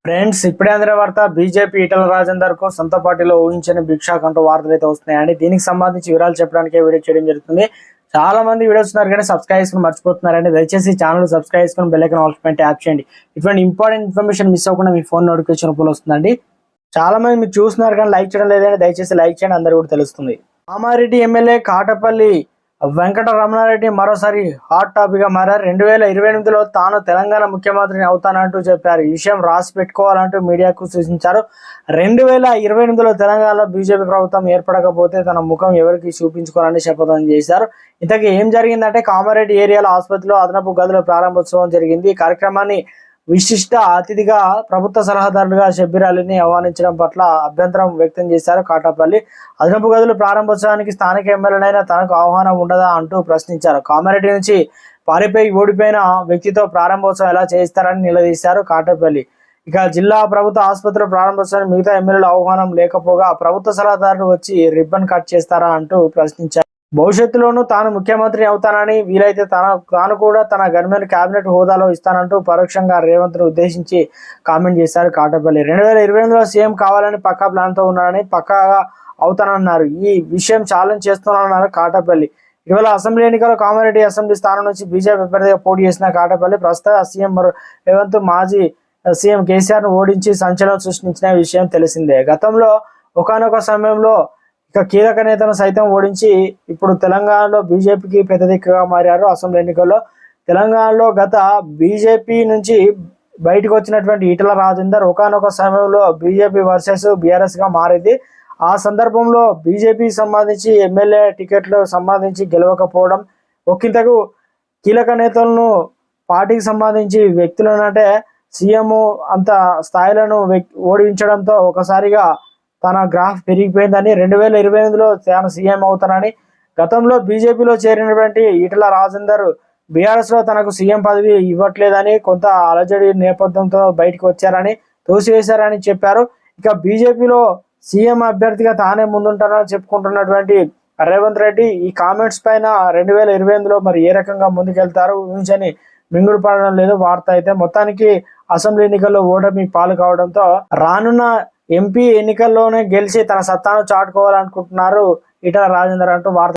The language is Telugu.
ఫ్రెండ్స్ ఇప్పుడే అందిన వార్త బీజేపీ ఈటల రాజేందర్ కు సొంత పార్టీలో ఊహించని భిక్ష అంటూ వార్తలు అయితే వస్తున్నాయండి. దీనికి సంబంధించి వివరాలు చెప్పడానికి వీడియో చేయడం జరుగుతుంది. చాలా మంది వీడియోస్ ఉన్నారు కానీ సబ్స్క్రైబ్ చేసుకుని మర్చిపోతున్నారండి. దయచేసి ఛానల్ సబ్స్క్రైబ్ చేసుకుని బెల్ ఐకాన్ ఆల్ పైన ట్యాప్ చేయండి. ఇటువంటి ఇంపార్టెంట్ ఇన్ఫర్మేషన్ మిస్ అవ్వకుండా మీ ఫోన్ నోటిఫికేషన్ రూపంలో వస్తుందండి. చాలా మంది మీరు చూస్తున్నారు కానీ లైక్ చేయడం లేదండి. దయచేసి లైక్ చేయండి, అందరూ కూడా తెలుస్తుంది. కామారెడ్డి ఎమ్మెల్యే కాటపల్లి వెంకట రమణారెడ్డి మరోసారి హాట్ టాపిక్ గా మారారు. 2028లో తాను తెలంగాణ ముఖ్యమంత్రిని అవుతానంటూ చెప్పారు. ఈ విషయం రాసి పెట్టుకోవాలంటూ మీడియాకు సూచించారు. 2028లో తెలంగాణలో బీజేపీ ప్రభుత్వం ఏర్పడకపోతే తన ముఖం ఎవరికి చూపించుకోవాలని శపథం చేశారు. ఇంతకీ ఏం జరిగిందంటే కామారెడ్డి ఏరియాలో ఆసుపత్రిలో అదనపు గదుల ప్రారంభోత్సవం జరిగింది. ఈ కార్యక్రమాన్ని విశిష్ట అతిథిగా ప్రభుత్వ సలహాదారులుగా షబ్బీర్ అలీని ఆహ్వానించడం పట్ల అభ్యంతరం వ్యక్తం చేశారు కాటపల్లి. అదనపు గదుల ప్రారంభోత్సవానికి స్థానిక ఎమ్మెల్యేనైనా తనకు ఆహ్వానం ఉండదా అంటూ ప్రశ్నించారు. కామారెడ్డి నుంచి పారిపోయి ఓడిపోయిన వ్యక్తితో ప్రారంభోత్సవం ఎలా చేయిస్తారని నిలదీశారు కాటపల్లి. ఇక జిల్లా ప్రభుత్వ ఆసుపత్రి ప్రారంభోత్సవానికి మిగతా ఎమ్మెల్యేల ఆహ్వానం లేకపోగా ప్రభుత్వ సలహాదారులు వచ్చి రిబ్బన్ కట్ చేస్తారా అంటూ ప్రశ్నించారు. భవిష్యత్తులోనూ తాను ముఖ్యమంత్రి అవుతానని, వీలైతే తాను కూడా తన గవర్నమెంట్ కేబినెట్ హోదాలో ఇస్తానంటూ పరోక్షంగా రేవంత్ ను ఉద్దేశించి కామెంట్ చేశారు కాటపల్లి. 2028లో సీఎం కావాలని పక్కా ప్లాన్తో ఉన్నానని, పక్కాగా అవుతానన్నారు. ఈ విషయం ఛాలెంజ్ చేస్తున్నానన్నారు కాటపల్లి. ఇటీవల అసెంబ్లీ ఎన్నికల్లో కామారెడ్డి అసెంబ్లీ స్థానం నుంచి బీజేపీ అభ్యర్థిగా పోటీ చేసిన కాటపల్లి ప్రస్తుత సీఎం రేవంత్ మాజీ సీఎం కేసీఆర్ ను ఓడించి సంచలనం సృష్టించిన విషయం తెలిసిందే. గతంలో ఒకానొక సమయంలో ఇక కీలక నేతను సైతం ఓడించి ఇప్పుడు తెలంగాణలో బీజేపీకి పెద్ద దిక్కుగా మారారు. అసెంబ్లీ ఎన్నికల్లో తెలంగాణలో గత బీజేపీ నుంచి బయటకు వచ్చినటువంటి ఈటల రాజేందర్ ఒకానొక సమయంలో బీజేపీ వర్సెస్ బీఆర్ఎస్ గా మారింది. ఆ సందర్భంలో బీజేపీకి సంబంధించి ఎమ్మెల్యే టికెట్లు సంబంధించి గెలవకపోవడం, ఒకంతకు కీలక నేతలను పార్టీకి సంబంధించి వ్యక్తులను అంటే సీఎం అంత స్థాయిలను ఓడించడంతో ఒకసారిగా తన గ్రాఫ్ పెరిగిపోయిందని, 2028లో తాను సీఎం అవుతానని, గతంలో బీజేపీలో చేరినటువంటి ఈటల రాజేందర్ బీఆర్ఎస్లో తనకు సీఎం పదవి ఇవ్వట్లేదని కొంత అలజడి నేపథ్యంతో బయటకు వచ్చారని, తోసివేశారని చెప్పారు. ఇక బీజేపీలో సీఎం అభ్యర్థిగా తానే ముందుంటానని చెప్పుకుంటున్నటువంటి రేవంత్ రెడ్డి ఈ కామెంట్స్ పైన 2028లో మరి ఏ రకంగా ముందుకెళ్తారు ఊహించని మింగుడు పడడం లేదు వార్త. అయితే మొత్తానికి అసెంబ్లీ ఎన్నికల్లో ఓటమి పాలు కావడంతో రానున్న ఎంపీ ఎన్నికల్లోనే గెలిచి తన సత్తాను చాటుకోవాలనుకుంటున్నారు ఈటల రాజేందర్ అంటూ వార్త